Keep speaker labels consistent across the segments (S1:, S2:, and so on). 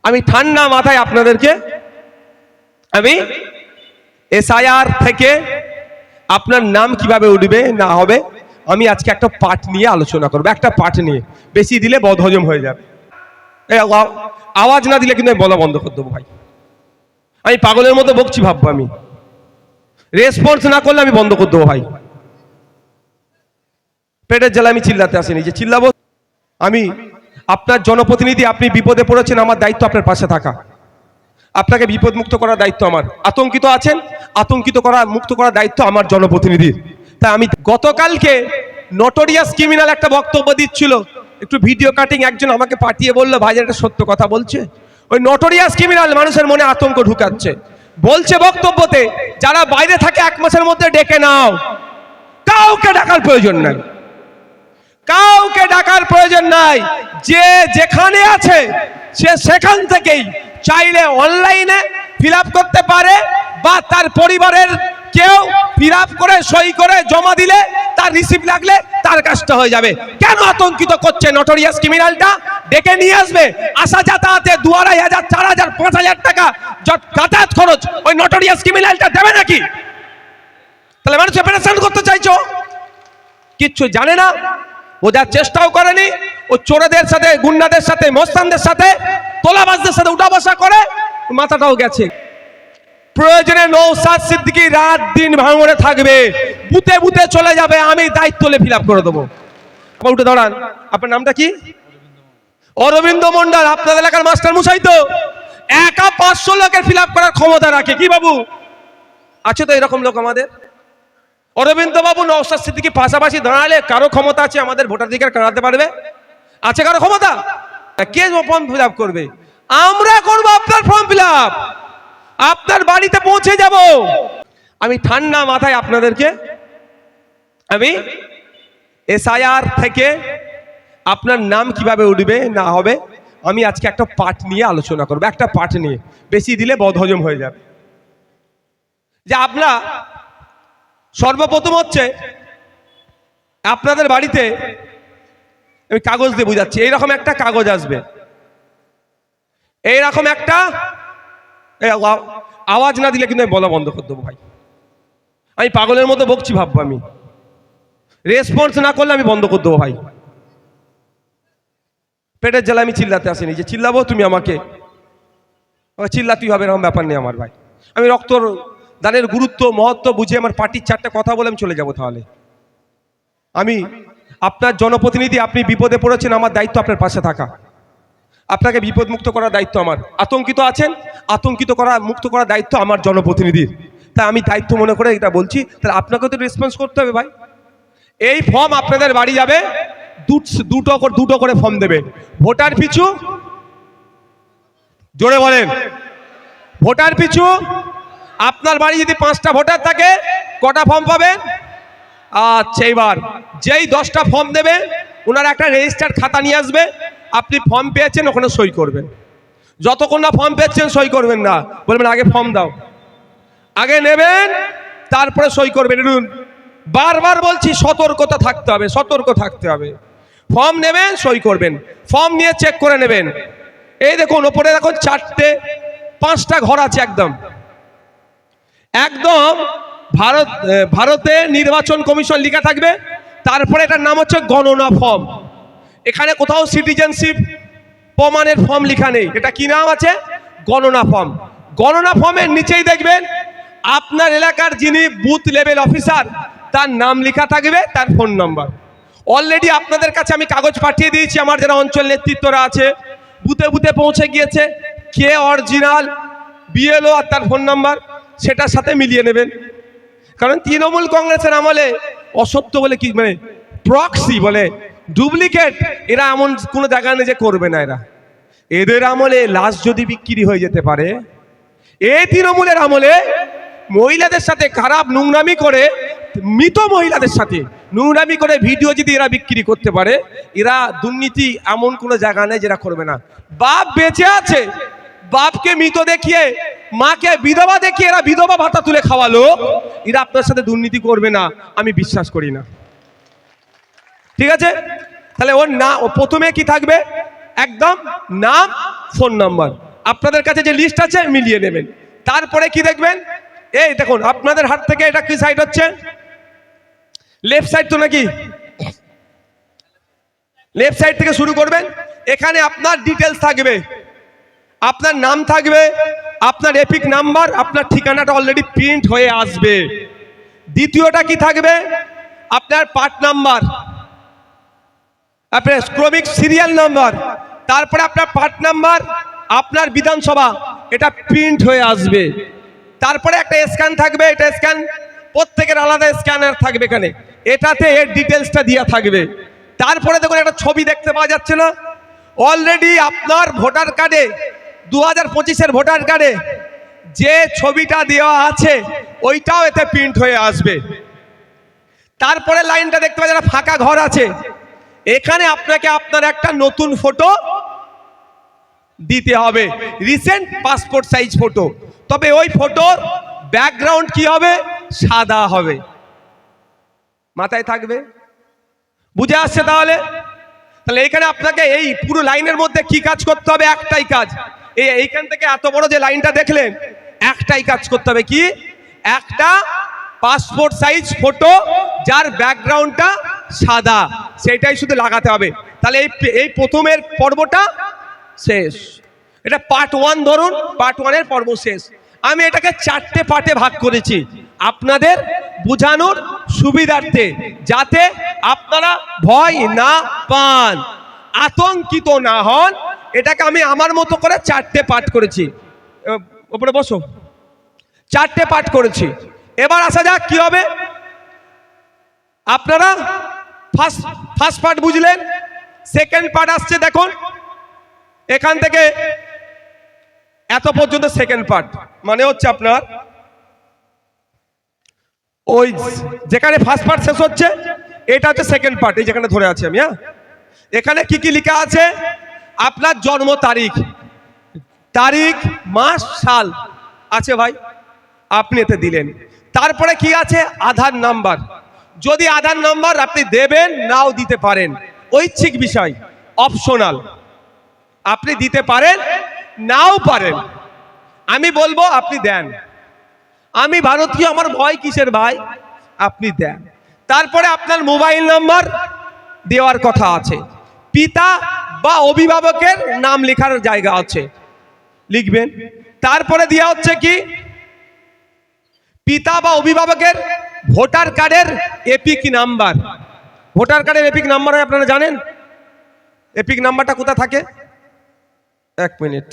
S1: আমি ঠান্ডা মাথায় আপনাদেরকে আমি এসআইআর থেকে আপনার নাম কিভাবে উঠবে না হবে আমি আজকে একটা পাঠ নিয়ে আলোচনা করব। একটা পাঠ নিয়ে, বেশি দিলে বদহজম হয়ে যাবে। আওয়াজ না দিলে কিন্তু আমি বলা বন্ধ করে দেবো ভাই। আমি পাগলের মতো বকছি ভাববো, আমি রেসপন্স না করলে আমি বন্ধ করে দেবো ভাই। পেটের জ্বালা আমি চিল্লাতে আসিনি যে চিল্লাবো। আমি আপনার জনপ্রতিনিধি, আপনি বিপদে পড়েছেন, আমার দায়িত্ব আপনার পাশে থাকা, আপনাকে বিপদ মুক্ত করার দায়িত্ব আমার। আতঙ্কিত আছেন, আতঙ্কিত করা মুক্ত করার দায়িত্ব আমার জনপ্রতিনিধির। তাই আমি গতকালকে নটোরিয়াস ক্রিমিনাল একটা বক্তব্য দিচ্ছিল, একটু ভিডিও কাটিং একজন আমাকে পাঠিয়ে বললো ভাই এটা সত্য কথা বলছে। ওই নটোরিয়াস ক্রিমিনাল মানুষের মনে আতঙ্ক ঢুকাচ্ছে, বলছে বক্তব্যতে যারা বাইরে থাকে 1 মাসের মধ্যে ডেকে নাও, কাউকে ডাকার প্রয়োজন নাই, কাউকে ডাকার প্রয়োজন নাই। যে যেখানে আছে সে সেখান থেকেই চাইলে অনলাইনে ফিল আপ করতে পারে, বা তার পরিবারের কেউ ফিল আপ করে সই করে জমা দিলে তার রিসিপ্ট লাগলে তার কাজটা হয়ে যাবে। কেন আতঙ্কিত করছে নটোরিয়াস ক্রিমিনালটা? ডেকে নিয়ে আসবে, আসা যাতায়াতে 2,500, 4,000, 5,000 টাকা যাতায়াত খরচ ওই নটোরিয়াস ক্রিমিনালটা দেবে নাকি? তাহলে মানুষ অপারেশন করতে চাইছো, কিচ্ছু জানে না, বোঝার চেষ্টাও করেনি। ও চোরেদের সাথে, গুন্ডাদের সাথে, মস্তানদের সাথে, তোলাবাজদের সাথে উঠা বসা করে মাথাটাও গেছে। প্রয়োজনে নওশাদ সিদ্দিকী রাত দিন ভাঙড়ে থাকবে, বুতে বুতে চলে যাবে, আমি দায়িত্ব নিয়ে ফিল আপ করে দেবো। উঠে দাঁড়ান, আপনার নামটা কি? অরবিন্দ মন্ডল। আপনাদের এলাকার মাস্টার মশাই তো একা 500 লোকের ফিল আপ করার ক্ষমতা রাখে। কি বাবু আছে তো এরকম লোক আমাদের? অরবিন্দ বাবু নওশাদ সিদ্দিকী পাশাপাশি দাঁড়ালে কারো ক্ষমতা আছে আমাদের ভোটাধিকার কাটাতে পারবে? আছে কারো ক্ষমতা? কে ফর্ম ফিল আপ করবে? আমরা করবো আপনার ফর্ম ফিল আপ, আপনার বাড়িতে পৌঁছে যাব। আমি ঠান্ডা মাথায় আপনাদেরকে আমি এসআইআর থেকে আপনার নাম কিভাবে উঠবে না হবে আমি আজকে একটা পাঠ নিয়ে আলোচনা করব। একটা পাঠ নিয়ে, বেশি দিলে বদহজম হয়ে যাবে। যে আপনারা সর্বপ্রথম হচ্ছে আপনাদের বাড়িতে, আমি কাগজ দিয়ে বুঝাচ্ছি, এইরকম একটা কাগজ আসবে, এইরকম একটা, আওয়াজ না দিলে কিন্তু আমি বলা বন্ধ করে দেবো ভাই। আমি পাগলের মতো বকছি ভাববো, আমি রেসপন্স না করলে আমি বন্ধ করে দেবো ভাই। পেটের জ্বালা আমি চিল্লাতে আসিনি যে চিল্লাবো, তুমি আমাকে চিল্লাতেই হবে এরকম ব্যাপার নেই আমার ভাই। আমি রক্ত দানের গুরুত্ব মহত্ব বুঝে আমার পার্টির 4টা কথা বলে আমি চলে যাবো। তাহলে আমি আপনার জনপ্রতিনিধি, আপনি বিপদে পড়েছেন, আমার দায়িত্ব আপনার পাশে থাকা, আপনাকে বিপদ মুক্ত করার দায়িত্ব আমার। আতঙ্কিত আছেন, আতঙ্কিত করা মুক্ত করার দায়িত্ব আমার জনপ্রতিনিধির। তাই আমি দায়িত্ব মনে করে এটা বলছি। তাহলে আপনাকেও তো রেসপন্স করতে হবে ভাই। এই ফর্ম আপনাদের বাড়ি যাবে, দুটো করে ফর্ম দেবে। ভোটার পিছু, জোরে বলেন, ভোটার পিছু আপনার বাড়ি যদি 5টা ভোটার থাকে কটা ফর্ম পাবেন? আচ্ছা, এবার যেই 10টা ফর্ম দেবে ওনারা একটা রেজিস্টার খাতা নিয়ে আসবে, আপনি ফর্ম পেয়েছেন ওখানে সই করবেন। যতক্ষণ না ফর্ম পেয়েছেন সই করবেন না, বলবেন আগে ফর্ম দাও, আগে নেবেন তারপরে সই করবেন। বারবার বলছি সতর্কতা থাকতে হবে, সতর্ক থাকতে হবে। ফর্ম নেবেন, সই করবেন, ফর্ম নিয়ে চেক করে নেবেন। এই দেখুন ওপরে দেখুন 5টা ঘর আছে, একদম একদম ভারতে নির্বাচন কমিশন লেখা থাকবে, তারপরে এটার নাম হচ্ছে গণনা ফর্ম। এখানে কোথাও সিটিজেনশিপ প্রমাণের ফর্ম লেখা নেই, এটা কি নাম আছে? গণনা ফর্ম। গণনা ফর্মের নিচেই দেখবেন আপনার এলাকার যিনি বুথ লেভেল অফিসার তার নাম লেখা থাকবে, তার ফোন নাম্বার। অলরেডি আপনাদের কাছে আমি কাগজ পাঠিয়ে দিয়েছি, আমার যারা অঞ্চল নেতৃত্বরা আছে বুথে বুথে পৌঁছে গিয়েছে, কে অরিজিনাল বিএলও আর তার ফোন নাম্বার সেটার সাথে মিলিয়ে নেবেন। কারণ তৃণমূল কংগ্রেসের আমলে অসত্য বলে কি, মানে প্রক্সি বলে ডুপ্লিকেট, এরা এমন কোনো জায়গা নেই যে করবে না। এদের আমলে লাশ যদি বিক্রি হয়ে যেতে পারে, এই তৃণমূলের আমলে মহিলাদের সাথে খারাপ নোংরামি করে, মৃত মহিলাদের সাথে নোংরামি করে ভিডিও যদি এরা বিক্রি করতে পারে, এরা দুর্নীতি এমন কোনো জায়গা নেই যেটা করবে না। বাপ বেঁচে আছে, বাপকে মৃত দেখিয়ে, মাকে বিধবা দেখিয়ে এরা বিধবা ভাতা তুলে খাওয়ালো, এরা আপনার সাথে দুর্নীতি করবে না আমি বিশ্বাস করি না। ঠিক আছে? তাহলে ওর না, ও প্রথমে কি থাকবে? একদম নাম, ফোন নাম্বার, আপনাদের কাছে যে লিস্ট আছে মিলিয়ে নেবেন। তারপরে কি দেখবেন, এই দেখুন আপনাদের হাত থেকে এটা কি সাইড হচ্ছে, লেফট সাইড তো নাকি, লেফট সাইড থেকে শুরু করবেন। এখানে আপনার ডিটেলস থাকবে, আপনার নাম থাকবে, আপনার এপিক নাম্বার, আপনার ঠিকানাটা অলরেডি প্রিন্ট হয়ে আসবে। দ্বিতীয়টা কি থাকবে, আপনার পার্ট নাম্বার, আপনার ক্রমিক সিরিয়াল নাম্বার, তারপরে আপনার পার্ট নাম্বার, আপনার বিধানসভা, এটা প্রিন্ট হয়ে আসবে। তারপরে একটা স্ক্যান থাকবে, এটা স্ক্যান প্রত্যেকের আলাদা স্ক্যানার থাকবে এখানে, এটাতে এর ডিটেলসটা দেওয়া থাকবে। তারপরে দেখুন একটা ছবি দেখতে পাওয়া যাচ্ছে না, অলরেডি আপনার ভোটার কার্ডে 2025-এর ভোটার কার্ডে যে ছবিটা দেওয়া আছে ওইটাও এতে প্রিন্ট হয়ে আসবে। তারপরে লাইনটা দেখতে পাওয়া যাচ্ছে ফাঁকা ঘর আছে, এখানে আপনাকে আপনার একটা নতুন ফটো দিতে হবে, রিসেন্ট পাসপোর্ট সাইজ ফটো। তবে ওই ফটোর ব্যাকগ্রাউন্ড কি হবে, সাদা হবে। মাথায় থাকবে, বুঝে আসছে তাহলে? তাহলে এখানে আপনাকে এই পুরো লাইনের মধ্যে কি কাজ করতে হবে, একটাই কাজ। এইখান থেকে এত বড় যে লাইনটা দেখলেন, একটাই কাজ করতে হবে, কি, একটা পাসপোর্ট সাইজ ফটো যার ব্যাকগ্রাউন্ডটা সাদা, সেটাই শুধু লাগাতে হবে। তাহলে এই প্রথমের পর্বটা শেষ। এটা পার্ট 1 ধরুন, পার্ট 1-এর পর্ব শেষ। আমি এটাকে 4টে পার্টে ভাগ করেছি আপনাদের বোঝানোর সুবিধার্থে, যাতে আপনারা ভয় না পান, আতঙ্কিত না হন। এটাকে আমি আমার মতো করে 4টে পার্ট করেছি। উপরে বসো, 4টে পার্ট করেছি। এবার আসা যাক কি হবে। আপনারা ফার্স্ট পার্ট বুঝলেন, সেকেন্ড পার্ট আসছে। দেখুন এখান থেকে এত পর্যন্ত সেকেন্ড পার্ট, মানে হচ্ছে আপনার ওই যেখানে ফার্স্ট পার্ট শেষ হচ্ছে, এটা হচ্ছে সেকেন্ড পার্ট। এই যেখানে ধরে আছি আমি, এখানে কি কি লেখা আছে, আপনার জন্ম তারিখ, মাস, সাল আছে ভাই, আপনি এতে দিলেন। তারপরে কি আছে, আধার নাম্বার। যদি আধার নাম্বার আপনি দেবেন, নাও দিতে পারেন, ঐচ্ছিক বিষয়, অপশনাল। আপনি দিতে পারেন, নাও পারেন, আমি বলবো আপনি দেন। আমি ভারতীয়, আমার ভয় কিসের ভাই, আপনি দেন। তারপরে আপনার মোবাইল নাম্বার দেওয়ার কথা আছে, পিতা বা অভিভাবকের নাম লেখার জায়গা আছে, লিখবেন। তারপরে দেওয়া হচ্ছে কি, পিতা বা অভিভাবকের ভোটার কার্ডের এপিক নাম্বার। ভোটার কার্ডের এপিক নাম্বার হয়, আপনারা জানেন এপিক নাম্বারটা কোথায় থাকে? এক মিনিট,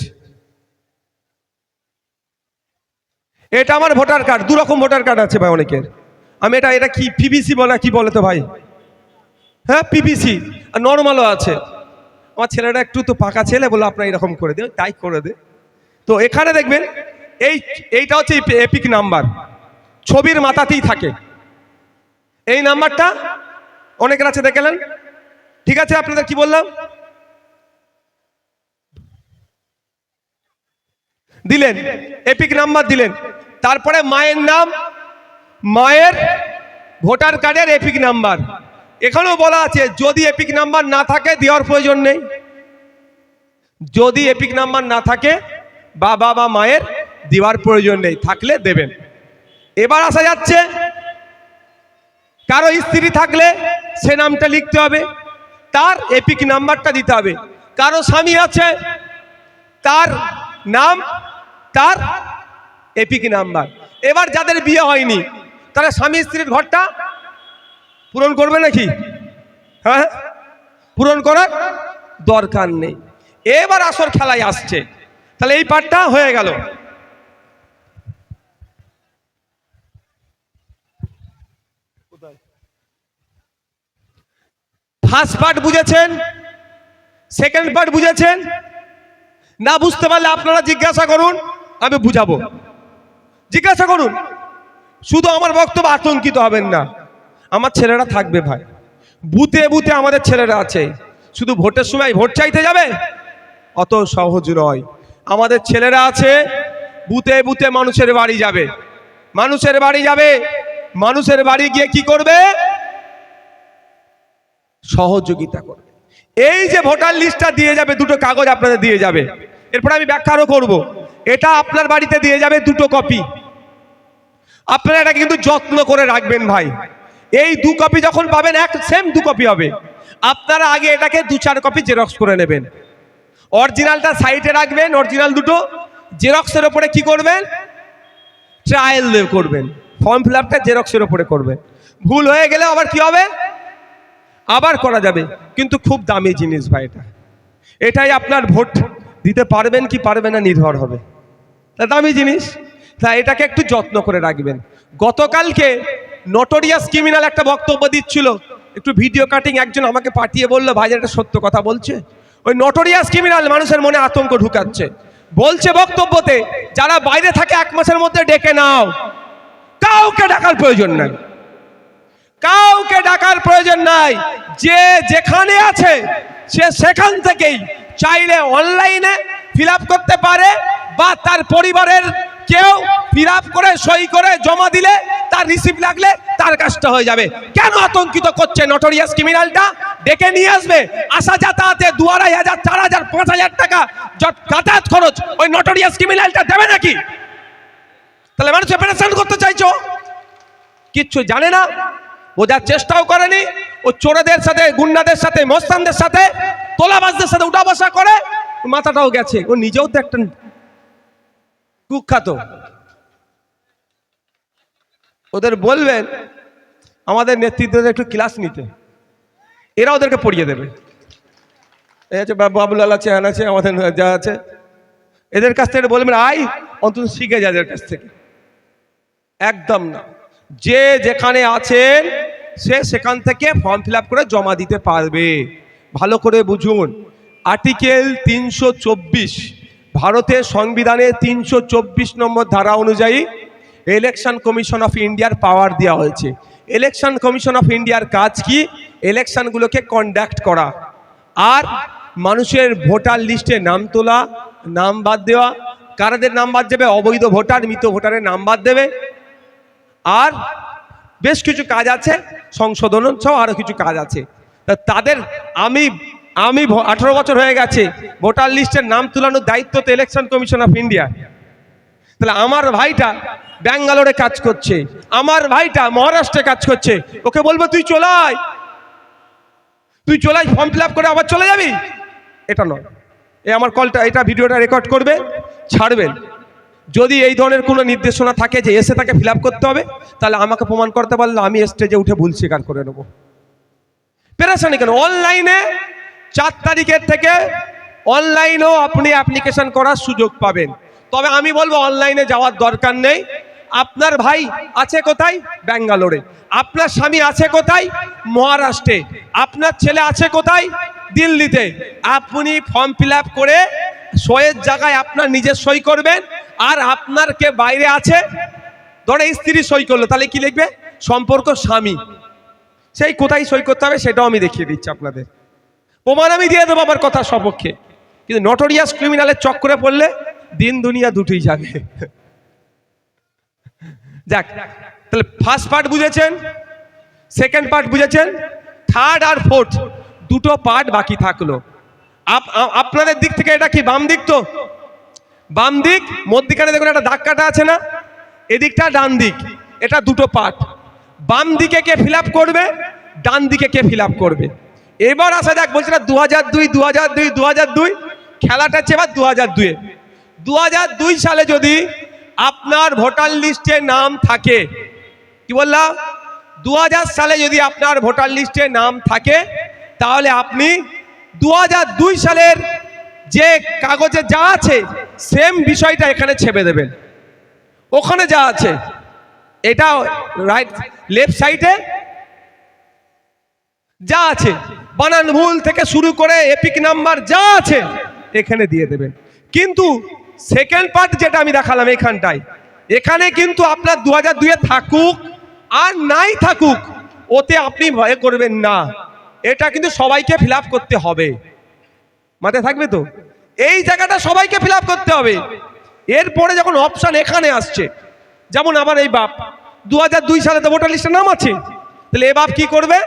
S1: এটা আমার ভোটার কার্ড। 2 রকম ভোটার কার্ড আছে ভাই অনেকের। আমি এটা কি পিভিসি বলে, কি বলে তো ভাই? হ্যাঁ পিভিসি, আর নর্মালও আছে। আমার ছেলেটা একটু তো পাকা ছেলে, বলে আপনার এরকম করে দে, তাই করে দে। তো এখানে দেখবেন এইটা হচ্ছে এপিক নাম্বার, ছবির মাথাতেই থাকে এই নাম্বারটা। অনেকের আছে, দেখলেন? ঠিক আছে, আপনাদের কি বললাম, দিলেন এপিক নাম্বার দিলেন। তারপরে মায়ের নাম, মায়ের ভোটার কার্ডের এপিক নাম্বার। এখানেও বলা আছে যদি এপিক নাম্বার না থাকে দেওয়ার প্রয়োজন নেই, যদি এপিক নাম্বার না থাকে বাবা বা মায়ের দেওয়ার প্রয়োজন নেই, থাকলে দেবেন। এবার আসা যাচ্ছে, কারো স্ত্রী থাকলে সে নামটা লিখতে হবে, তার এপিক নাম্বারটা দিতে হবে। কারো স্বামী আছে, তার নাম, তার এপিক নাম্বার। এবার যাদের বিয়ে হয়নি, তারা স্বামী স্ত্রীর ঘরটা পূরণ করবে নাকি? হ্যাঁ, পূরণ করার দরকার নেই। এবার আসর খেলায় আসছে। তাহলে এই পার্টটা হয়ে গেল। ফার্স্ট পার্ট বুঝেছেন, সেকেন্ড পার্ট বুঝেছেন? না বুঝতে পারলে আপনারা জিজ্ঞাসা করুন, আমি বুঝাবো। জিজ্ঞাসা করুন, শুধু আমার বক্তব্য আতঙ্কিত হবেন না। আমার ছেলেরা থাকবে ভাই, বুথে বুথে আমাদের ছেলেরা আছে। শুধু ভোটের সময় ভোট চাইতে যাবে, অত সহজ নয়। আমাদের ছেলেরা আছে, বুথে বুথে মানুষের বাড়ি যাবে, মানুষের বাড়ি যাবে, মানুষের বাড়ি গিয়ে কি করবে, সহযোগিতা করবে। এই যে ভোটার লিস্টটা দিয়ে যাবে, 2টো কাগজ আপনাদের দিয়ে যাবে, এরপর আমি ব্যাখ্যা আরো করব। এটা আপনার বাড়িতে দিয়ে যাবে 2টো কপি। আপনারা এটা কিন্তু যত্ন করে রাখবেন ভাই। এই 2 কপি যখন পাবেন, এক সেম 2 কপি হবে। আপনারা আগে এটাকে 2-4 কপি জেরক্স করে নেবেন। অরিজিনালটা সাইডে রাখবেন, অরিজিনাল দুটো। জেরক্সের উপরে কি করবেন? ট্রায়াল করবেন। ফর্ম ফিল আপটা জেরক্সের উপরে করবেন। ভুল হয়ে গেলে আবার কি হবে? আবার করা যাবে। কিন্তু খুব দামি জিনিস ভাই এটা। এটাই আপনার ভোট দিতে পারবেন কি পারবেন না নির্ভর হবে। তা দামি জিনিস, তা এটাকে একটু যত্ন করে রাখবেন। গতকালকে নটোরিয়াস ক্রিমিনাল একটা বক্তব্য দিচ্ছিল, একটু ভিডিও কাটিং একজন আমাকে পাঠিয়ে বললো, ভাই এটা সত্য কথা বলছে। ওই নটোরিয়াস ক্রিমিনাল মানুষের মনে আতঙ্ক ঢুকাচ্ছে। বলছে বক্তব্যতে, যারা বাইরে থাকে 1 মাসের মধ্যে ডেকে নাও। কাউকে ডাকার প্রয়োজন নাই, কাউকে ডাকার প্রয়োজন নাই। যে যেখানে আছে সে সেখান থেকেই চাইলে অনলাইনে ফিল আপ করতে পারে, বা তার পরিবারের কেউ ফিল আপ করে সই করে জমা দিলে তার রিসিপ্ট লাগলে তার কাজটা হয়ে যাবে। কেন আতঙ্কিত করছে নটোরিয়াস ক্রিমিনালটা? ডেকে নিয়ে আসবে, আসা যাতায়াতে 2,500, 4,000, 5,000 টাকা যাতায়াত খরচ ওই নটোরিয়াস ক্রিমিনালটা দেবে নাকি? তাহলে মানুষ অপারেশন করতে চাইছো, কিচ্ছু জানে না, বোঝার চেষ্টাও করেনি। ও চোরেদের সাথে, গুন্ডাদের সাথে, মস্তানদের সাথে, তোলাবাজদের সাথে উঠা বসা করে, মাথাটাও গেছে। ও নিজেও তো একটা কুখ্যাত। ওদের বলবেন আমাদের নেতৃত্বদের একটু ক্লাস নিতে, এরা ওদেরকে পড়িয়ে দেবে। এই আছে বাবুলাল আছে, হ্যান আছে, আমাদের যা আছে, এদের কাছ থেকে বলবেন আই অন্তত শিখে যায় এদের কাছ থেকে। একদম না, যে যেখানে আছেন সে সেখান থেকে ফর্ম ফিল আপ করে জমা দিতে পারবে। ভালো করে বুঝুন, আর্টিকেল 324 ভারতের সংবিধানের 324 নম্বর ধারা অনুযায়ী ইলেকশন কমিশন অফ ইন্ডিয়ার পাওয়ার দেওয়া হয়েছে। ইলেকশন কমিশন অফ ইন্ডিয়ার কাজ কি? ইলেকশনগুলোকে কন্ডাক্ট করা, আর মানুষের ভোটার লিস্টে নাম তোলা, নাম বাদ দেওয়া, কারাদের নাম বাদ দেবে, অবৈধ ভোটার, মৃত ভোটারের নাম বাদ দেবে, আর বেশ কিছু কাজ আছে, সংশোধন সহ আরো কিছু কাজ আছে। তাদের আমি 18 বছর হয়ে গেছে, ভোটার লিস্টের নাম তুলানোর দায়িত্ব তো ইলেকশন কমিশন অফ ইন্ডিয়া। তাহলে আমার ভাইটা ব্যাঙ্গালোরে কাজ করছে, আমার ভাইটা মহারাষ্ট্রে কাজ করছে, ওকে বলবো তুই চলাই ফর্ম ফিল আপ করে আবার চলে যাবি? এটা নয়। এই আমার কলটা, এটা ভিডিওটা রেকর্ড করবে, ছাড়বেন। যদি এই ধরনের কোনো নির্দেশনা থাকে যে এসে তাকে ফিল আপ করতে হবে, তাহলে আমাকে প্রমাণ করতে পারলে আমি স্টেজে উঠে ভুল স্বীকার করে নেবো। পেরেশানি কেন? অনলাইনে 4 তারিখের থেকে অনলাইনেও আপনি অ্যাপ্লিকেশন করার সুযোগ পাবেন। তবে আমি বলবো অনলাইনে যাওয়ার দরকার নেই। আপনার ভাই আছে কোথায়? ব্যাঙ্গালোরে। আপনার স্বামী আছে কোথায়? মহারাষ্ট্রে। আপনার ছেলে আছে কোথায়? দিল্লিতে। আপনি ফর্ম ফিল আপ করে সইয়ের জায়গায় আপনার নিজের সই করবেন, আর আপনার কে বাইরে আছে, ধরে স্ত্রী সই করলো, তাহলে কি লিখবে? সম্পর্ক স্বামী। সেই কোথায় সই করতে হবে সেটাও আমি দেখিয়ে দিচ্ছি আপনাদের, প্রমাণ আমি দিয়ে দেবো আমার কথার সপক্ষে। কিন্তু নটোরিয়াস ক্রিমিনালের চক্করে পড়লে দিন দুনিয়া দুটোই যাবে। যাক, তাহলে ফার্স্ট পার্ট বুঝেছেন, সেকেন্ড পার্ট বুঝেছেন, থার্ড আর ফোর্থ 2টো পার্ট বাকি থাকলো। আপনাদের দিক থেকে এটা কি বাম দিক? তো বাম দিক, মধ্যিখানে দেখুন একটা দাগ কাটা আছে না, এদিকটা ডান দিক। এটা 2টো পার্ট। বাম দিকে কে ফিল আপ করবে, ডান দিকে কে ফিল আপ করবে। এবার আসা যাক, বলছে না 2002 খেলাটা হচ্ছে এবার 2002-এ। 2002 সালে যদি আপনার ভোটার লিস্টে নাম থাকে, কি বললাম, 2000 সালে যদি আপনার ভোটার লিস্টে নাম থাকে, তাহলে আপনি 2002 সালের যে কাগজে যা আছে সেম বিষয়টা এখানে ছেপে দেবেন। ওখানে যা আছে, এটা রাইট লেফট সাইডে যা আছে, বানান ভুল থেকে শুরু করে এপিক নাম্বার যা আছে এখানে দিয়ে দেবেন। কিন্তু সেকেন্ড পার্ট যেটা আমি দেখালাম এখানটায়, এখানে কিন্তু আপনার 2002-এ থাকুক আর নাই থাকুক, ওতে আপনি ভয় করবেন না। এটা কিন্তু সবাইকে ফিল আপ করতে হবে, মাথায় থাকবে তো? এই জায়গাটা সবাইকে ফিল আপ করতে হবে। এরপরে যখন অপশন এখানে আসছে, যেমন আমার এই বাপ 2002 সালে তো ভোটার লিস্টে নাম আছে, তাহলে এ বাপ কি করবে?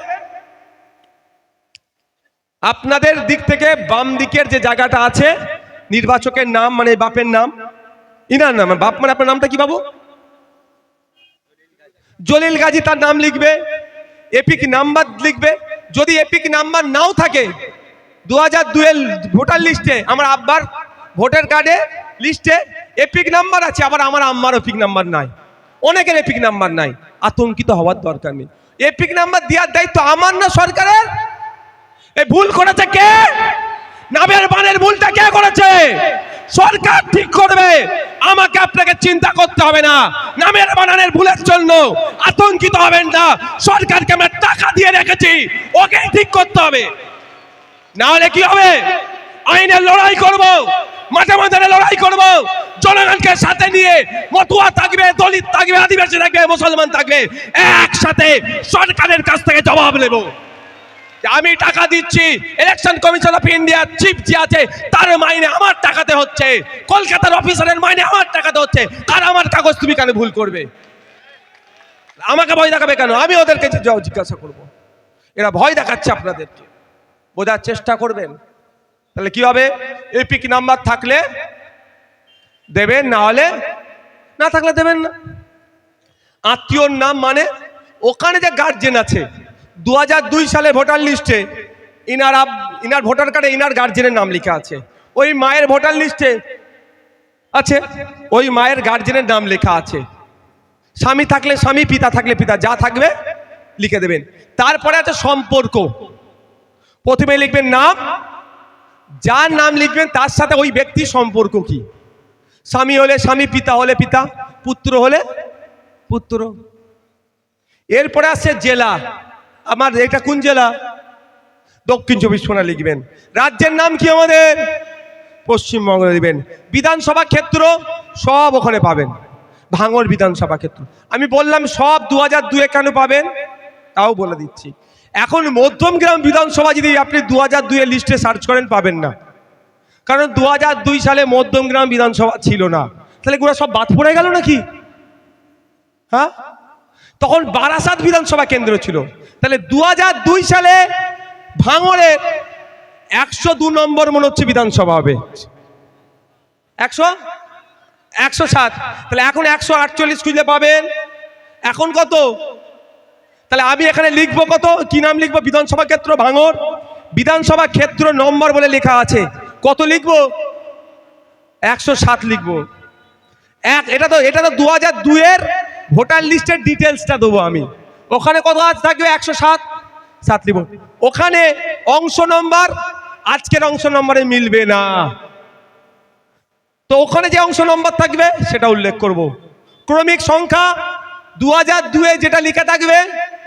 S1: আপনাদের দিক থেকে বাম দিকের যে জায়গাটা আছে নির্বাচকের নাম মানে বাপের নাম, ইনার নাম, বাপ মানে আপনার নামটা কি বাবু? জলিল গাজী, তার নাম লিখবে, এপিক নাম্বার লিখবে। যদি এপিক নাম্বার নাও থাকে 2002 এর ভোটার লিস্টে, আমার আব্বার ভোটার কার্ডে লিস্টে এপিক নাম্বার আছে, আবার আমার আম্মার এপিক নাম্বার নাই, অনেকের এপিক নাম্বার নাই, আতঙ্কিত হওয়ার দরকার নেই। এপিক নাম্বার দেওয়ার দায়িত্ব আমার না সরকারের? এই ভুল করেছে কে? নামের বানের ভুলটা কে করেছে? সরকার ঠিক করবে, আমাকে আপনাকে চিন্তা করতে হবে না। নামের বানানের ভুলের জন্য আতঙ্কিত হবেন না, সরকারকে আমরা টাকা দিয়ে রেখেছি, ওকে ঠিক করতে হবে। না হলে কি হবে? আইনের লড়াই করব, মাঠে ময়দানে লড়াই করব, জনগণকে সাথে নিয়ে, মতুয়া থাকবে, দলিত থাকবে, আদিবাসী থাকবে, মুসলমান থাকবে, একসাথে সরকারের কাছ থেকে জবাব নেব। আমি টাকা দিচ্ছি, ইলেকশন কমিশন অফ ইন্ডিয়ার চিফ যে আছে তার মাইনে আমার টাকাতে হচ্ছে, কলকাতার অফিসারের মাইনে আমার টাকাতে হচ্ছে, আর আমার কাগজ তুমি কেন ভুল করবে? আমাকে ভয় দেখাবে কেন? আমি ওদেরকে জিজ্ঞাসা করব। এরা ভয় দেখাচ্ছে আপনাদেরকে, বোঝার চেষ্টা করবেন। তাহলে কি হবে? এপিক নাম্বার থাকলে দেবেন, না হলে না থাকলে দেবেন না। আত্মীয়র নাম মানে ওখানে যে গার্জেন আছে 2002 সালে ভোটার লিস্টে ইনার ভোটার কার্ডে ইনার গার্জেনের নাম লেখা আছে, ওই মায়ের ভোটার লিস্টে আছে, ওই মায়ের গার্জেনের নাম লেখা আছে। স্বামী থাকলে স্বামী, পিতা থাকলে পিতা, যা থাকবে লিখে দেবেন। তারপরে আছে সম্পর্ক। প্রথমে লিখবেন নাম, যার নাম লিখবেন তার সাথে ওই ব্যক্তির সম্পর্ক কি। স্বামী হলে স্বামী, পিতা হলে পিতা, পুত্র হলে পুত্র। এরপরে আসছে জেলা। আমার এটা কোন জেলা? দক্ষিণ 24 পরগনা লিখবেন। রাজ্যের নাম কি আমাদের? পশ্চিমবঙ্গ লিখবেন। বিধানসভা ক্ষেত্র সব ওখানে পাবেন, ভাঙড় বিধানসভা ক্ষেত্র। আমি বললাম সব 2002 কেন পাবেন তাও বলে দিচ্ছি। এখন মধ্যমগ্রাম বিধানসভা যদি আপনি 2002 এর লিস্টে সার্চ করেন পাবেন না, কারণ 2002 সালে মধ্যমগ্রাম বিধানসভা ছিল না। তাহলে এগুলো সব বাদ পড়ে গেল নাকি? হ্যাঁ, তখন বারাসাত বিধানসভা কেন্দ্র ছিল। তাহলে 2002 সালে ভাঙড়ের 102 নম্বর মনে হচ্ছে বিধানসভা হবে, 107। তাহলে এখন 148 খুঁজে পাবেন। এখন কত? তাহলে আমি এখানে লিখবো কত, কি নাম লিখবো? বিধানসভা ক্ষেত্র ভাঙড়, বিধানসভা ক্ষেত্র নম্বর বলে লেখা আছে, কত লিখবো? 107 লিখবো। এটা তো 2002 এর ভোটার লিস্টের ডিটেলসটা দেবো আমি। ওখানে কত থাকবে? 107 লিখবো। ওখানে অংশ নম্বর আজকের অংশ নম্বরে মিলবে না, তো ওখানে যে অংশ নম্বর থাকবে সেটা উল্লেখ করব। ক্রমিক সংখ্যা 2002 এ যেটা লিখে থাকবে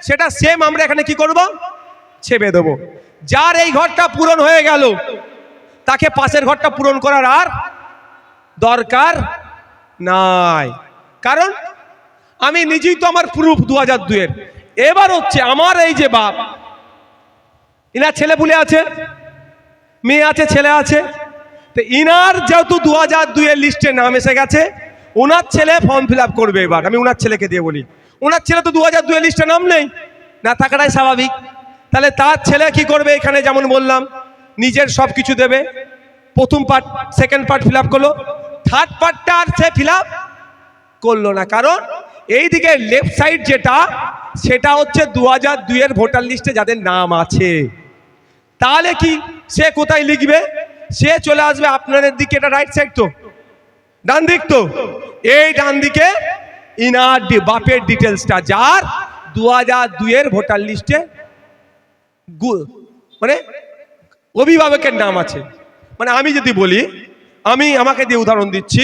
S1: সেটা সেম আমরা এখানে কি করব? ছেপে দেবো। যার এই ঘরটা পূরণ হয়ে গেল তাকে পাশের ঘরটা পূরণ করার আর দরকার নাই, কারণ আমি নিজেই তো আমার প্রুফ 2002 এর। এবার হচ্ছে আমার এই যে বাপ, ইনার ছেলে পুলে আছে, মেয়ে আছে, ছেলে আছে, তো ইনার যেহেতু 2002 এর লিস্টে নাম এসে গেছে, ওনার ছেলে ফর্ম ফিল আপ করবে। এবার আমি ওনার ছেলেকে দিয়ে বলি, ওনার ছেলে তো 2002 এর লিস্টে নাম নেই, না থাকাটাই স্বাভাবিক। তাহলে তার ছেলে কি করবে? এখানে যেমন বললাম নিজের সব কিছু দেবে। প্রথম part, second part fill up করলো, থার্ড পার্টটা আর সে ফিল আপ করলো না, কারণ এইদিকে লেফট সাইড যেটা সেটা হচ্ছে 2002 এর ভোটার লিস্টে যাদের নাম আছে। তাহলে কি সে কোথায় লিখবে? সে চলে আসবে আপনাদের দিকে, এটা রাইট সাইড তো, ডান দিক তো, এই ডান দিকে ইনার বাপের ডিটেলসটা, যার 2002 এর ভোটার লিস্টে মানে অভিভাবকের নাম আছে। মানে আমি যদি বলি, আমি আমাকে দিয়ে উদাহরণ দিচ্ছি,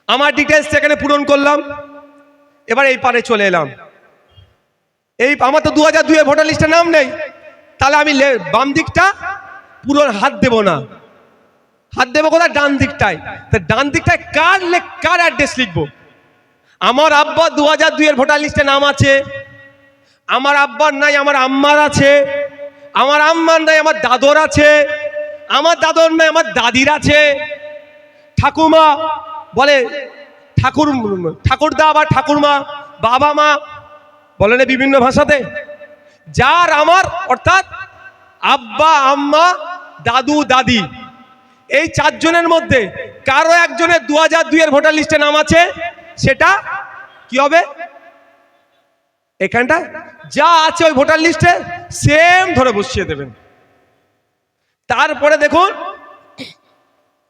S1: আমার ডিটেলস এখানে পূরণ করলাম, এবার এই পারে চলে এলাম, এই আমার তো 2002 এর ভোটার লিস্টে নাম নেই, তাহলে আমি বাম দিকটা পুরো হাত দেব না, হাত দেবো কোথায়? ডান দিকটায়। তা ডান দিকটায় কার অ্যাড্রেস লিখবো? আমার আব্বা 2002 এর ভোটার লিস্টে নাম আছে, আমার আব্বার নাই আমার আম্মার আছে, আমার আম্মার নাই আমার দাদর আছে, আমার দাদর নাই আমার দাদির আছে, ঠাকুমা বলে ঠাকুরদা বা ঠাকুরমা, বাবা মা বলেন বিভিন্ন ভাষাতে, যার আমার অর্থাৎ আব্বা আম্মা দাদু দাদি এই 4 জনের মধ্যে কারো একজনের 2002 এর ভোটার লিস্টে নাম আছে, সেটা কি হবে? এখানটা যা আছে ওই ভোটার লিস্টে সেম ধরে বসিয়ে দেবেন। তারপরে দেখুন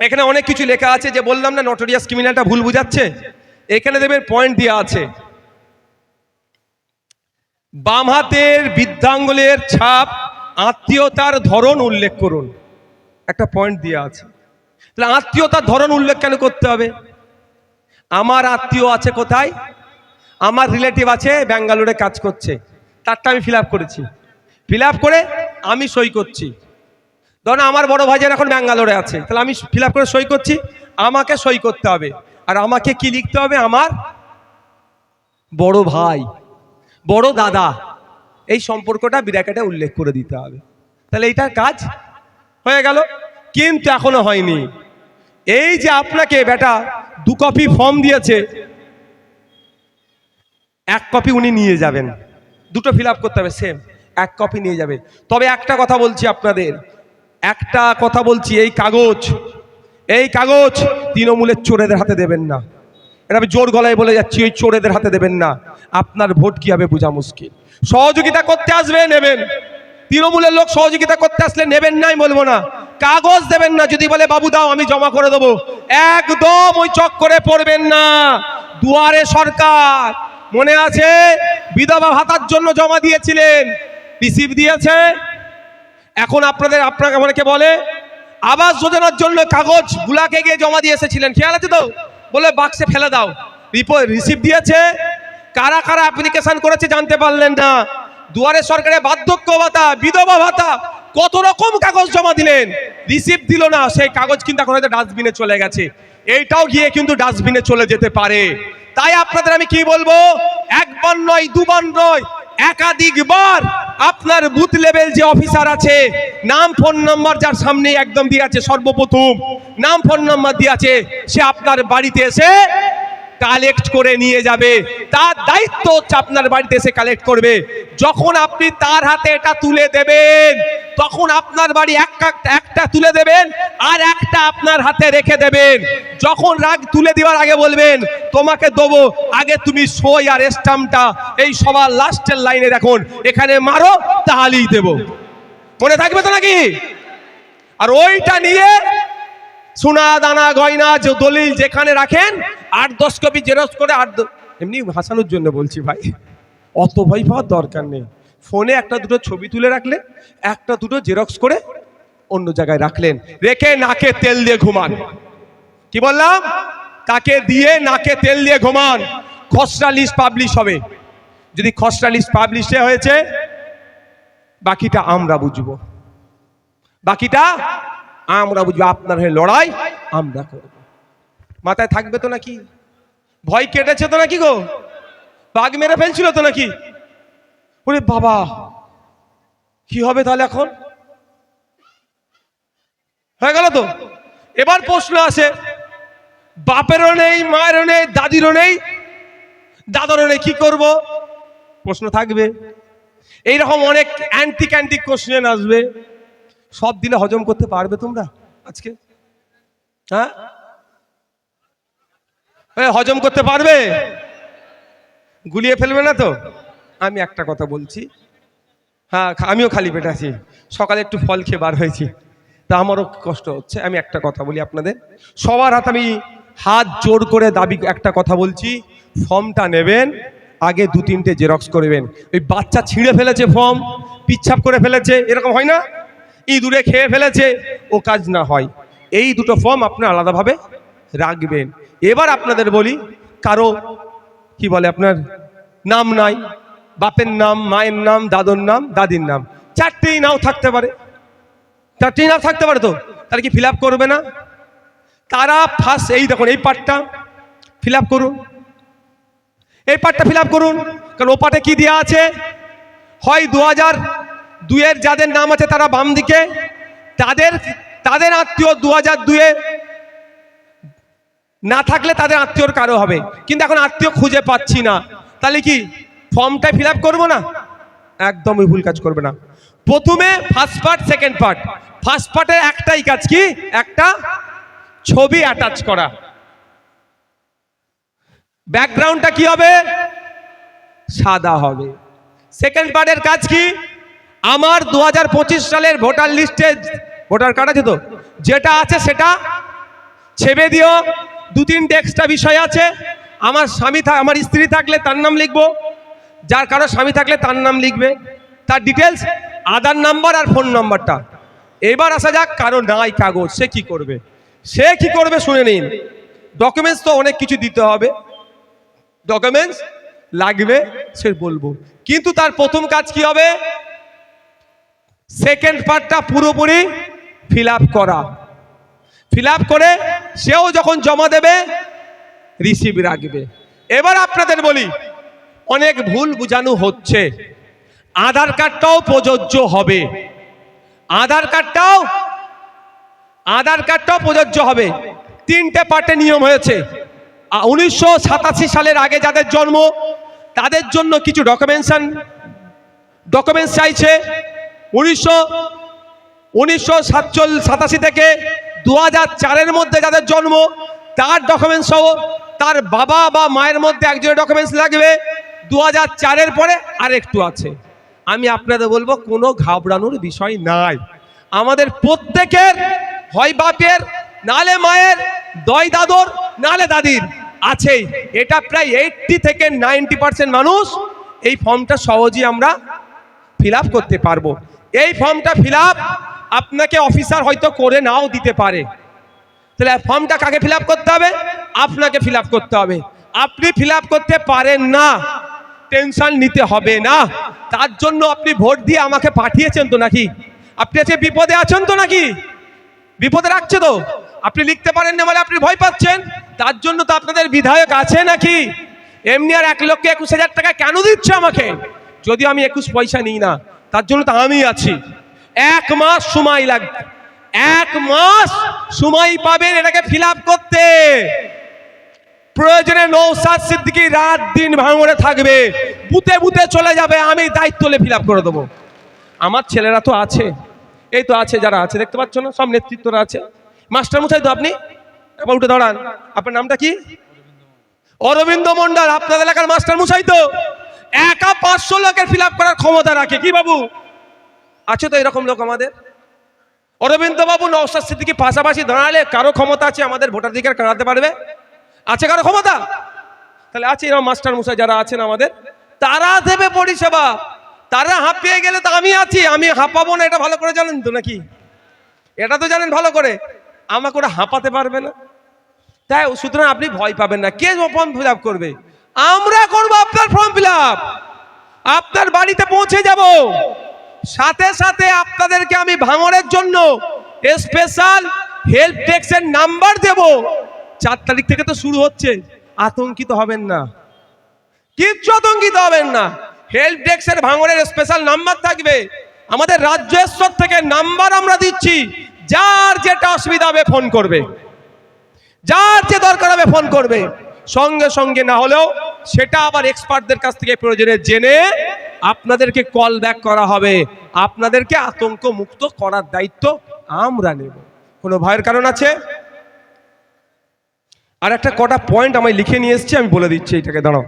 S1: এখানে অনেক কিছু লেখা আছে, যে বললাম না নটোরিয়াস ক্রিমিনালটা ভুল বুঝাচ্ছে। এখানে দেখবেন পয়েন্ট দেওয়া আছে, বাম হাতের বৃদ্ধাঙ্গুলের ছাপ আত্মীয়তার ধরন উল্লেখ করুন, একটা পয়েন্ট দেওয়া আছে। তাহলে আত্মীয়তার ধরন উল্লেখ কেন করতে হবে? আমার আত্মীয় আছে কোথায়? আমার রিলেটিভ আছে ব্যাঙ্গালোরে কাজ করছে, তারটা আমি ফিল আপ করেছি, ফিল আপ করে আমি সই করছি। ধরুন আমার বড় ভাইজান এখন ব্যাঙ্গালোরে আছে, তাহলে আমি ফিল আপ করে সই করছি, আমাকে সই করতে হবে। আর আমাকে কি লিখতে হবে? আমার বড় ভাই, বড় দাদা, এই সম্পর্কটা ব্র্যাকেটে উল্লেখ করে দিতে হবে। তাহলে এইটা কাজ হয়ে গেল। কিন্তু এখনো হয়নি। এই যে আপনাকে বেটা 2 কপি ফর্ম দিয়েছে, 1 কপি উনি নিয়ে যাবেন, দুটো ফিল আপ করতে হবে সেম, 1 কপি নিয়ে যাবে। তবে একটা কথা বলছি আপনাদের, একটা কথা বলছি, এই কাগজ তৃণমূলের চোরেদের হাতে দেবেন না। এটা আমি জোর গলায় বলে যাচ্ছি, ওই চোরেদের হাতে দেবেন না। আপনার ভোট কি হবে বোঝা মুশকিল। সহযোগিতা করতে আসবে নেবেন, তৃণমূলের লোক সহযোগিতা করতে আসলে নেবেন নাই বলবো না, কাগজ দেবেন না। যদি বলে বাবু দাও আমি জমা করে দেবো, একদম ওই চক্করে পড়বেন না। দুয়ারে সরকার মনে আছে, বিধবা ভাতার জন্য জমা দিয়েছিলেন, রিসিভ দিয়েছে। এখন আপনাকে অনেকে বলে আবাস যোজনার জন্য কাগজ বুলাকে গিয়ে জমা দিয়ে এসেছিলেন, খেয়াল আছে তো? বলে বাক্সে ফেলে দাও, রিসিভ দিয়েছে। কারা কারা অ্যাপ্লিকেশন করেছে জানতে পারলেন না। দুয়ারে সরকারে বার্ধক্য ভাতা, বিধবা ভাতা, কত রকম কাগজ জমা দিলেন, রিসিভ দিল না। সেই কাগজ কিন্তু এখন হয়তো ডাস্টবিনে চলে গেছে, এইটাও গিয়ে কিন্তু ডাস্টবিনে চলে যেতে পারে। তাই আপনাদের আমি কি বলবো, একবার নয় দুবার নয়, একাধিকবার আপনার বুথ লেভেল যে অফিসার আছে, নাম ফোন নাম্বার যার সামনে একদম দিয়ে আছে, সর্বপ্রথম নাম ফোন নাম্বার দিয়ে আছে, সে আপনার বাড়িতে এসে কালেক্ট করে নিয়ে যাবে। তার দায়িত্ব হচ্ছে আপনার বাড়িতে এসে কালেক্ট করবে। যখন আপনি তার হাতে এটা তুলে দেবেন, তখন আপনার বাড়ি একটা তুলে দেবেন আর একটা আপনার হাতে রেখে দেবেন। যখন তুলে দেওয়ার আগে বলবেন তোমাকে দেবো, আগে তুমি সই আর স্ট্যাম্পটা এই সবার লাস্টের লাইনে দেখুন, এখানে মারো তাহলেই দেব। মনে থাকবে তো নাকি? আর ওইটা নিয়ে সোনা দানা গয়না যে দলিল যেখানে রাখেন 8-10 কপি জেরক্স করে, এমনি হাসানোর জন্য বলছি ভাই, অত ভয় পাওয়ার দরকার নেই। ফোনে একটা দুটো ছবি তুলে রাখলে, একটা দুটো জেরক্স করে অন্য জায়গায় রাখলেন, রেখে নাকে তেল দিয়ে ঘুমান। কি বললাম? তাকে দিয়ে নাকে তেল দিয়ে ঘুমান। খসড়া লিস্ট পাবলিশ হবে, যদি খসড়া লিস্ট পাবলিশ হয়েছে বাকিটা আমরা বুঝবো, আপনার হয়ে লড়াই আমরা করব। মাথায় থাকবে তো নাকি? ভয় কেটেছে তো নাকি গো? বাঘ মেরে ফেলছিল তো নাকি? ওরে বাবা, কি হবে তাহলে? এখন হয়ে গেল তো। এবার প্রশ্ন আসে, বাপেরও নেই, মায়েরও নেই, দাদিরও নেই, দাদারও নেই, কি করব? প্রশ্ন থাকবে। এইরকম অনেক অ্যান্টিক কোশ্চেন আসবে। সব দিলে হজম করতে পারবে তোমরা আজকে? হ্যাঁ, হজম করতে পারবে? গুলিয়ে ফেলবে না তো? আমি একটা কথা বলছি, হ্যাঁ আমিও খালি পেটে আছি, সকালে একটু ফল খেয়ে বার হয়েছি, তা আমারও কষ্ট হচ্ছে। আমি একটা কথা বলি আপনাদের, সবার হাতে আমি হাত জোর করে দাবি একটা কথা বলছি, ফর্মটা নেবেন, আগে 2-3টে জেরক্স করবেন। ওই বাচ্চা ছিঁড়ে ফেলেছে ফর্ম, পিচ্ছাপ করে ফেলেছে, এরকম হয় না? ইঁদুরে খেয়ে ফেলেছে, ও কাজ না হয়। এই দুটো ফর্ম আপনার আলাদাভাবে রাখবেন। এবার আপনাদের বলি, কারো কি বলে আপনার নাম নাই, বাপের নাম, মায়ের নাম, দাদুর নাম, দাদির নাম, 4টেই নাও থাকতে পারে, 4টেই নাও থাকতে পারে, তো তারা কি ফিল আপ করবে না? তারা ফার্স্ট এই দেখুন, এই পার্টটা ফিল আপ করুন, এই পার্টটা ফিল আপ করুন। কারণ ও পার্টে কি দেওয়া আছে, হয় 2002-এর যাদের নাম আছে তারা বাম দিকে, তাদের আত্মীয় 2002-এ না থাকলে তাদের আত্মীয়র কারো হবে, কিন্তু এখন আত্মীয় খুঁজে পাচ্ছি না, তাহলে কি ফর্মটাই ফিল আপ করবো না? একদমই ভুল কাজ করবে না। প্রথমে first part, second part. First পার্টের একটাই কাজ কি, একটা ছবি অ্যাটাচ করা। ব্যাকগ্রাউন্ডটা কি হবে, সাদা হবে। সেকেন্ড পার্টের কাজ কি, আমার 2025 সালের ভোটার লিস্টে ভোটার কার্ড আছে তো, যেটা আছে সেটা ছেপে দিও। 2-3টে এক্সট্রা বিষয় আছে। আমার আমার স্ত্রী থাকলে তার নাম লিখবো, যার কারো স্বামী থাকলে তার নাম লিখবে, তার ডিটেলস, আধার নাম্বার আর ফোন নাম্বারটা। এবার আসা যাক, কারো নাই কাগজ, সে কি করবে? সে কি করবে শুনে নিন। ডকুমেন্টস তো অনেক কিছু দিতে হবে, ডকুমেন্টস লাগবে সে বলবো, কিন্তু তার প্রথম কাজ কি হবে, সেকেন্ড পার্টটা পুরোপুরি ফিল আপ করা। ফিল আপ করে সেও যখন জমা দেবে রিসিভ রাখবে। এবার আপনাদের বলি, অনেক ভুল বুঝানো হচ্ছে। আধার কার্ডটাও প্রযোজ্য হবে, আধার কার্ডটাও প্রযোজ্য হবে। 3টে পার্টে নিয়ম হয়েছে। 1987 সালের আগে যাদের জন্ম তাদের জন্য কিছু ডকুমেন্টস চাইছে। 1987 থেকে 2004-এর মধ্যে যাদের জন্ম তার ডকুমেন্টস সহ তার বাবা বা মায়ের মধ্যে একজনের ডকুমেন্টস লাগবে। 2004-এর পরে আর একটু আছে। আমি আপনাদের বলবো কোনো ঘাবড়ানোর বিষয় নাই। আমাদের প্রত্যেকের হয় বাপের, নালে মায়ের, দয় দাদর, নালে দাদির আছেই। এটা প্রায় 80 থেকে 90% মানুষ এই ফর্মটা সহজেই আমরা ফিল আপ করতে পারবো। এই ফর্মটা ফিল আপ আপনাকে অফিসার হয়তো করে নাও দিতে পারে। তাহলে ফর্মটা কাকে ফিল আপ করতে হবে, আপনাকে ফিল আপ করতে হবে। আপনি ফিল আপ করতে পারেন না, টেনশন নিতে হবে না। তার জন্য আপনি ভোট দিয়ে আমাকে পাঠিয়েছেন তো নাকি? আপনি আজকে বিপদে আছেন তো নাকি? বিপদে রাখছে তো, আপনি লিখতে পারেন না বলে আপনি ভয় পাচ্ছেন। তার জন্য তো আপনাদের বিধায়ক আছে নাকি? এমনি আর 1,21,000 টাকা কেন দিচ্ছে আমাকে, যদি আমি 21 পয়সা নিই না? তার জন্য তো আমি আছি। 1 মাস সময় লাগবে, 1 মাস সময় পাবেন এটাকে ফিল আপ করতে। প্রয়োজনে নওশাদ সিদ্দিকী রাত দিন ভাঙড়ে থাকবে, বুতে বুতে চলে যাবে, আমি দায়িত্ব নিয়ে ফিল আপ করে দেবো। আমার ছেলেরা তো আছে, এই তো আছে, যারা আছে দেখতে পাচ্ছ না, সব নেতৃত্বরা আছে। মাস্টার মশাই তো আপনি, এবার উঠে দাঁড়ান। আপনার নামটা কি? অরবিন্দ মন্ডল। আপনাদের এলাকার মাস্টার মশাই তো, একা 500 লোকের ফিল আপ করার ক্ষমতা রাখে। কি বাবু আছে তো এরকম লোক আমাদের? অরবিন্দ বাবু নওশাদ সিদ্দিকী পাশাপাশি দাঁড়ালে কারো ক্ষমতা আছে আমাদের ভোটাধিকার কাটাতে পারবে? আছে কারো ক্ষমতা? তাহলে আছে এরকম মাস্টার মশাই যারা আছেন আমাদের, তারা দেবে পরিষেবা। তারা হাঁপিয়ে গেলে তো আমি আছি, আমি হাঁপাবো না, এটা ভালো করে জানেন তো নাকি? এটা তো জানেন ভালো করে, আমাকে ওরা হাঁপাতে পারবে না। তাই সুতরাং আপনি ভয় পাবেন না। কে ফর্ম ফিল আপ করবে? আমরা করবো আপনার ফর্ম ফিল আপ, আপনার বাড়িতে পৌঁছে যাব। সাথে সাথে আপনাদেরকে আমি ভাঙড়ের জন্য স্পেশাল হেল্প ডেস্কের নাম্বার দেব। 4 তারিখ থেকে তো শুরু হচ্ছে, আতঙ্কিত হবেন না, কিচ্ছু আতঙ্কিত হবেন না। হেল্প ডেস্কের ভাঙড়ের স্পেশাল নাম্বার থাকবে। আমাদের রাজ্য স্তর থেকে নাম্বার আমরা দিচ্ছি, যার যেটা অসুবিধা হবে ফোন করবে, যার যে দরকার হবে ফোন করবে। সঙ্গে সঙ্গে না হলেও সেটা আবার এক্সপার্টদের কাছ থেকে প্রয়োজনে জেনে আপনাদেরকে কল ব্যাক করা হবে। আপনাদেরকে আতঙ্ক মুক্ত করার দায়িত্ব আমরা নেব। কোনো ভয়ের কারণ আছে? আর একটা কটা পয়েন্ট আমি লিখে নিয়ে এসেছি, আমি বলে দিচ্ছি, এটাকে দাঁড়াও।